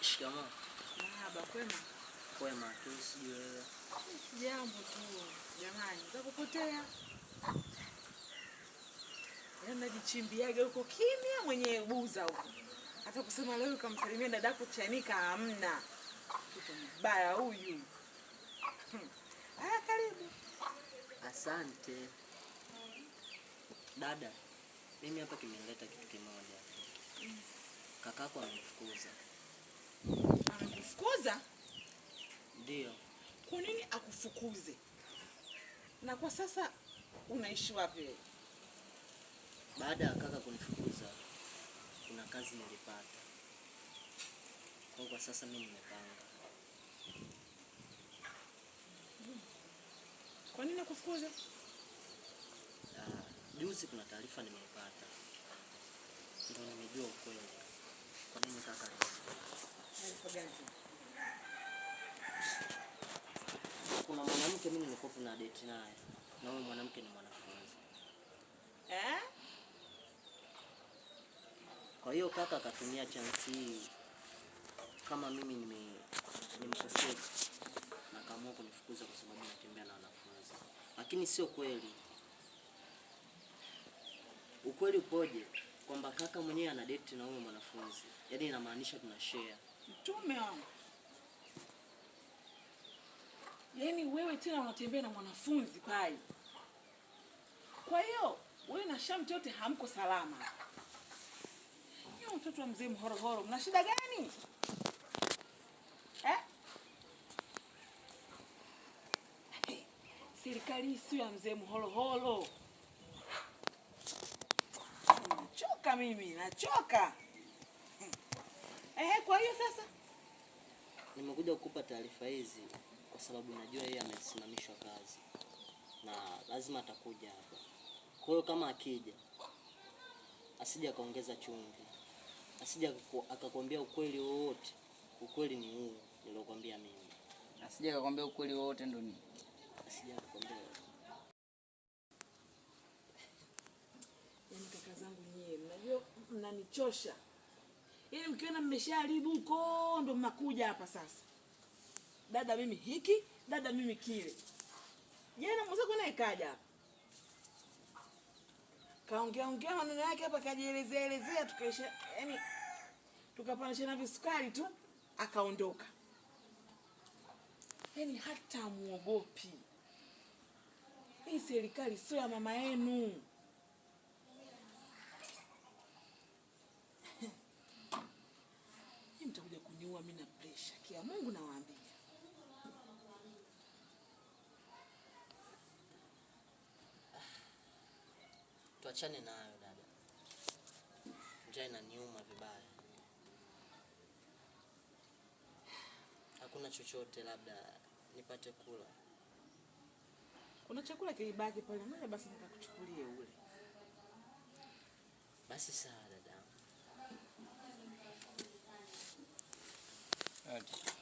Shikamoo. Marhaba, kwema? Kwema tu, sijui wewe. Jambo tu. Jamani, nitakupotea. Najichimbiaga huko kimya mwenye buza huko. Hata kusema leo kamsalimia dadako Chanika hamna. Mtoto mbaya huyu. Karibu. Asante. Dada, mimi hapa kimenileta kitu kimoja. Kakako amenifukuza. Amekufukuza? Ndio. Kwa nini akufukuze? Na kwa sasa unaishi wapi? Baada ya kaka kunifukuza, kuna kazi nilipata. Kwa sasa mimi nimepanga. Kwa nini akufukuza? Juzi kuna taarifa nimeipata. Ndio nimejua ukweli. Kwa nini kaka? Kuna mwanamke mimi nilikuwa na date naye. Na huyo mwanamke ni mwanafunzi. Kwa hiyo kaka akatumia chance hii kama mimi nimemkosea na kaamua kunifukuza kwa sababu natembea na wanafunzi. Lakini sio kweli. Ukweli upoje? Kwamba kaka mwenyewe ana date na huyo mwanafunzi. Yaani inamaanisha tuna share. Mtume wangu. Yaani wewe tena unatembea na mwanafunzi pale. Kwa hiyo wewe na Shamte yote hamko salama. Yeye mtoto wa mzee mhorohoro, mna shida gani? Serikali sio ya mzee mhorohoro. Nachoka mimi, nachoka. Kwa hiyo sasa nimekuja kukupa taarifa hizi kwa sababu najua yeye amesimamishwa kazi na lazima atakuja hapa. Kwa hiyo kama akija, asije akaongeza chumvi. Asije akakwambia ukweli wote. Ukweli ni huu nilokuambia mimi. Asije akakwambia ukweli wote ndo nini? Asije akakwambia. Yaani kaka zangu nyie, mnajua mnanichosha. Yaani mkiona mmeshaharibu huko ndo mnakuja hapa sasa. Dada mimi hiki, dada mimi kile. Jana mzako naye kaja hapa. Kaongea maneno yake hapa, kajielezea tukaisha, yaani tukapanishana visukari tu akaondoka. Yaani hata muogopi. Hii serikali sio ya mama yenu. Hii mtakuja kuniua mimi na pressure. Kia Mungu nawaambia. Tuachane nayo dada. Njaa inaniuma vibaya. Hakuna chochote labda nipate kula. Kuna chakula kilibaki pale, mbona basi nikakuchukulie ule. Basi sawa dada. Ati